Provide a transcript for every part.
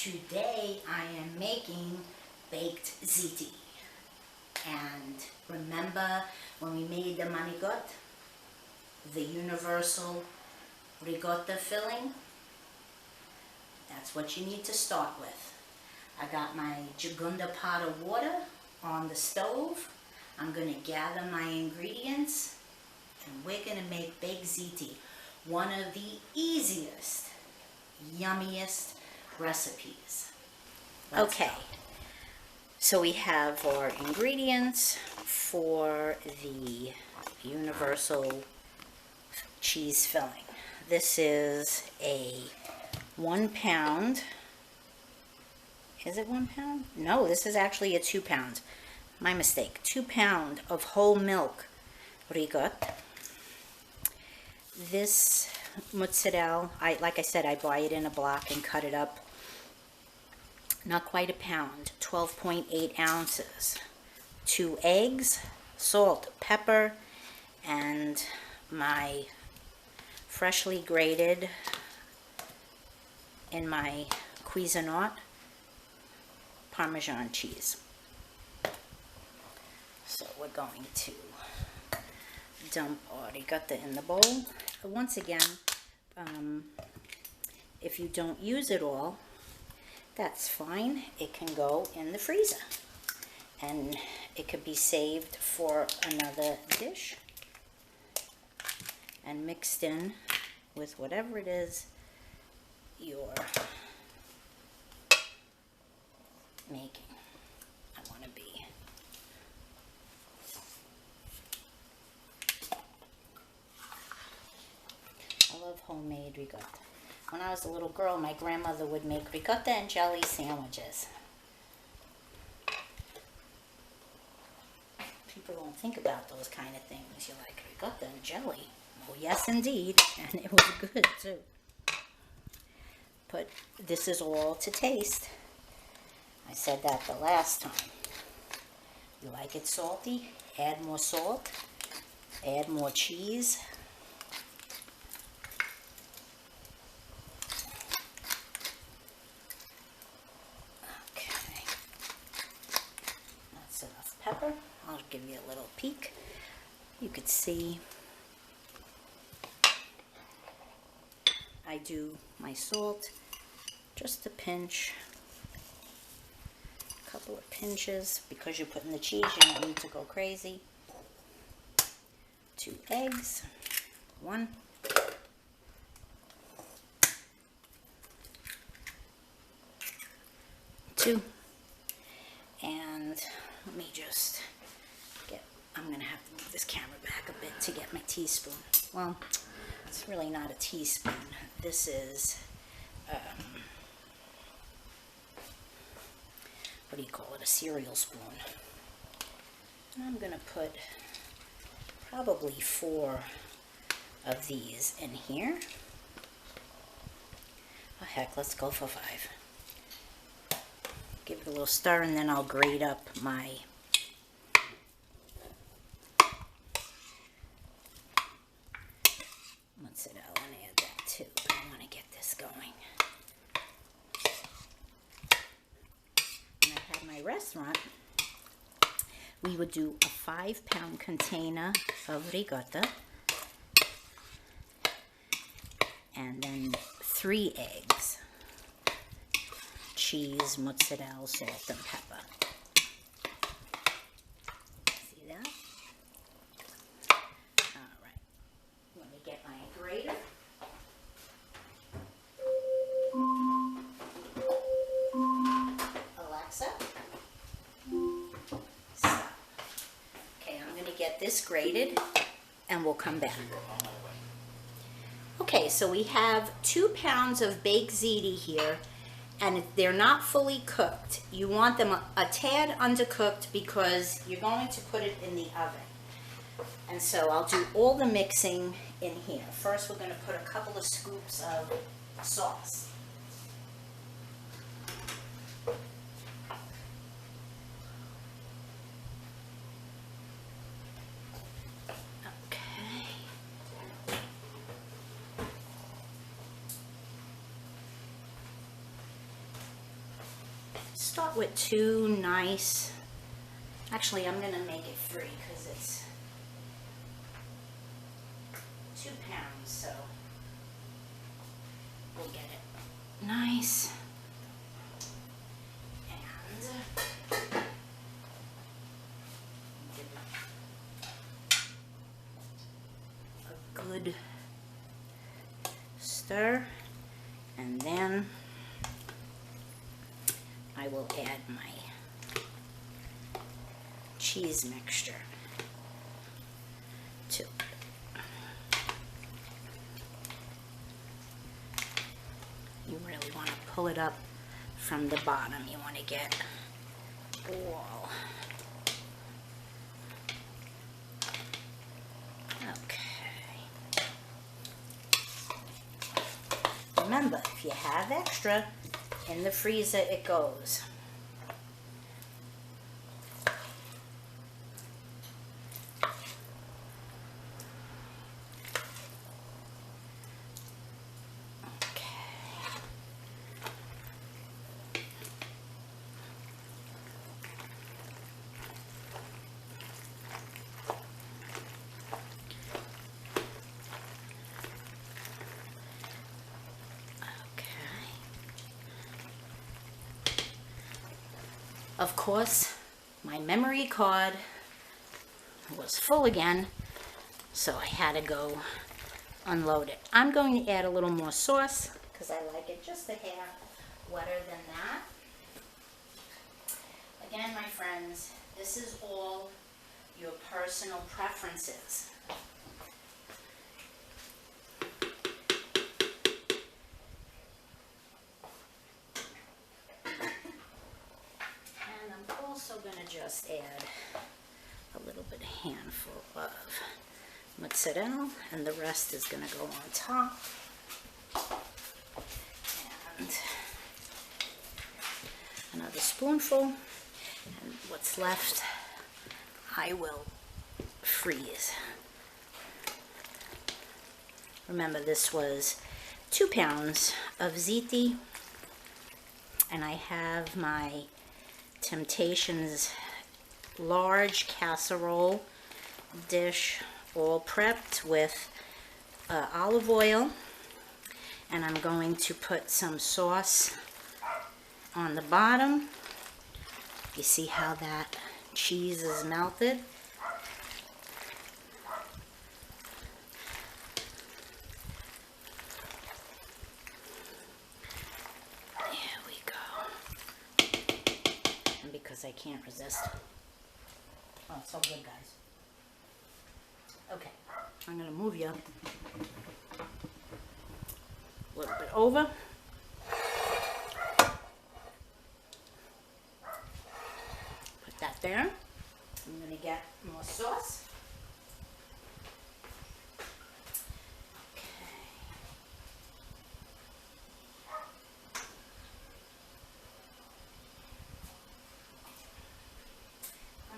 Today I am making baked ziti. And remember when we made the manigot, the universal ricotta filling? That's what you need to start with. I got my jugunda pot of water on the stove. I'm going to gather my ingredients and we're going to make baked ziti. One of the easiest, yummiest recipes. Okay, so we have our ingredients for the universal cheese filling. This is a 1 pound. Is it 1 pound? No, this is actually a 2 pound. My mistake. 2 pound of whole milk ricotta. This mozzarella, like I said, I buy it in a block and cut it up. Not quite a pound. 12.8 ounces. 2 eggs, salt, pepper, and my freshly grated in my Cuisinart Parmesan cheese. So we're going to dump our ricotta in the bowl. Once again, if you don't use it all, that's fine. It can go in the freezer and it could be saved for another dish and mixed in with whatever it is you're making. I want to be I love homemade ricotta. When I was a little girl, my grandmother would make ricotta and jelly sandwiches. People don't think about those kind of things. You're like, ricotta and jelly? Well, yes indeed, and it was good too. But this is all to taste. I said that the last time. You like it salty? Add more salt. Add more cheese. Okay. That's enough pepper. I'll give you a little peek. You could see I do my salt, just a pinch, a couple of pinches, because you're putting the cheese, you don't need to go crazy. 2 eggs, 1, 2, and let me just get, I'm going to have to move this camera back a bit to get my teaspoon. Well, it's really not a teaspoon. This is, what do you call it, a cereal spoon. And I'm going to put probably 4 of these in here. Oh heck, let's go for 5. Give it a little stir and then I'll grate up my mozzarella and add that too. I want to get this going. When I had my restaurant, we would do a 5 pound container of ricotta and then 3 eggs, cheese, mozzarella, salt, and pepper. See that? All right. Let me get my grater. Alexa, stop. Okay, I'm going to get this grated and we'll come back. Okay, so we have 2 pounds of baked ziti here, and they're not fully cooked. You want them a tad undercooked because you're going to put it in the oven. And so I'll do all the mixing in here. First, we're going to put a couple of scoops of sauce. start with 2 nice, actually I'm gonna make it 3 because it's 2 pounds, so we'll get it nice. And give it a good stir, and then I will add my cheese mixture to it. You really want to pull it up from the bottom. You want to get all. Okay. Remember, if you have extra, in the freezer it goes. Of course, my memory card was full again, so I had to go unload it. I'm going to add a little more sauce because I like it just a hair wetter than that. Again, my friends, this is all your personal preferences. Going to just add a little bit, handful of mozzarella, and the rest is going to go on top. And another spoonful, and what's left I will freeze. Remember, this was 2 pounds of ziti, and I have my Temptations large casserole dish all prepped with olive oil, and I'm going to put some sauce on the bottom. You see how that cheese is melted? Because I can't resist. Oh, it's so good, guys. Okay, I'm going to move you a little bit over. Put that there. I'm going to get more sauce.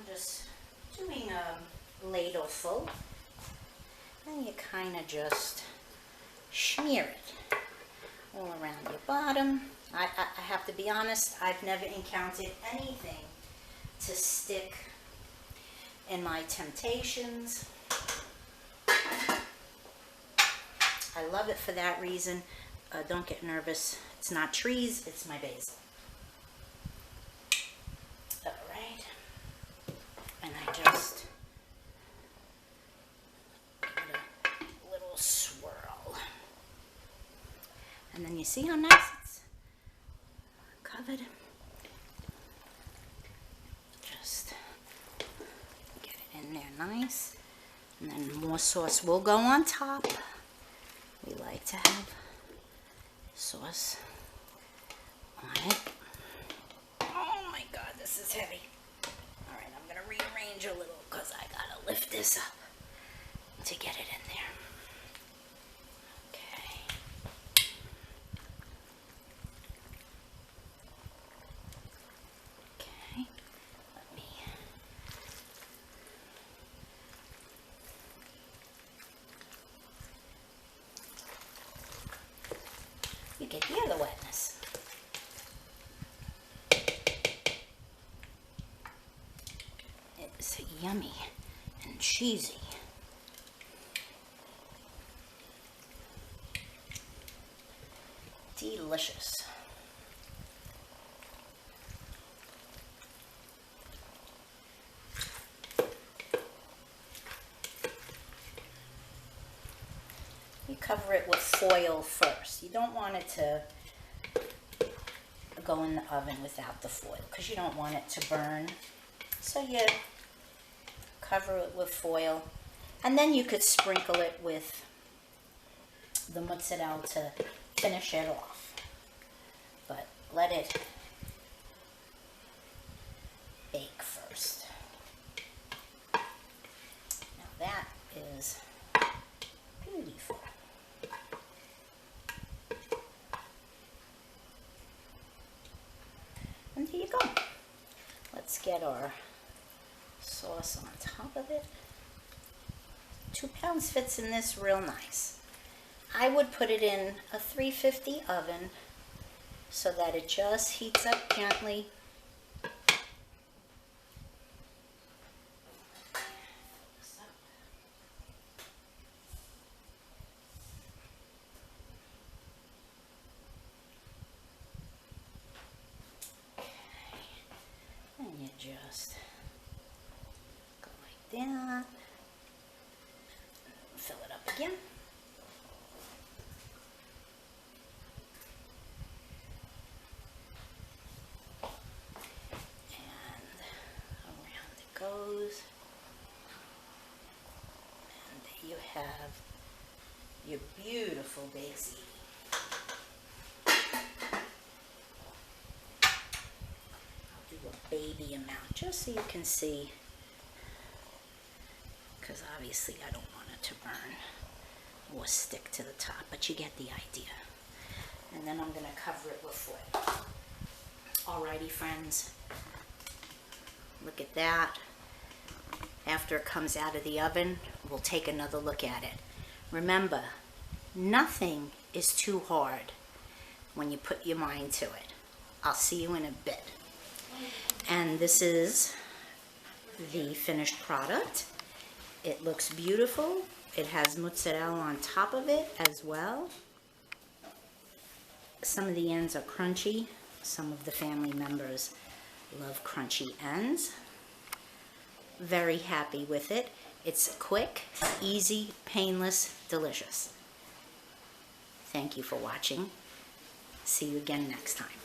Just doing a ladle full, and you kind of just smear it all around your bottom. I have to be honest, I've never encountered anything to stick in my Temptations. I love it for that reason. Don't get nervous. It's not trees, it's my basil. And I just give it a little swirl. And then you see how nice it's covered? Just get it in there nice. And then more sauce will go on top. We like to have sauce on it. Oh my God, this is heavy. Rearrange a little because I gotta lift this up to get it in there. Okay. Okay. Let me. You can hear the wetness. yummy and cheesy. Delicious. You cover it with foil first. You don't want it to go in the oven without the foil because you don't want it to burn. So you cover it with foil, and then you could sprinkle it with the mozzarella to finish it off. But let it bake first. Now that is beautiful. And there you go. Let's get our sauce on top of it. 2 pounds fits in this real nice. I would put it in a 350 oven so that it just heats up gently. And you just go like that. Fill it up again. Goes, and there you have your beautiful baked ziti. I'll do a baby amount just so you can see, because obviously I don't want it to burn or stick to the top, but you get the idea. And then I'm going to cover it with foil. Alrighty, friends, look at that. After it comes out of the oven, we'll take another look at it. Remember, nothing is too hard when you put your mind to it. I'll see you in a bit. And this is the finished product. It looks beautiful. It has mozzarella on top of it as well. Some of the ends are crunchy. Some of the family members love crunchy ends. Very happy with it. It's quick, easy, painless, delicious. Thank you for watching. See you again next time.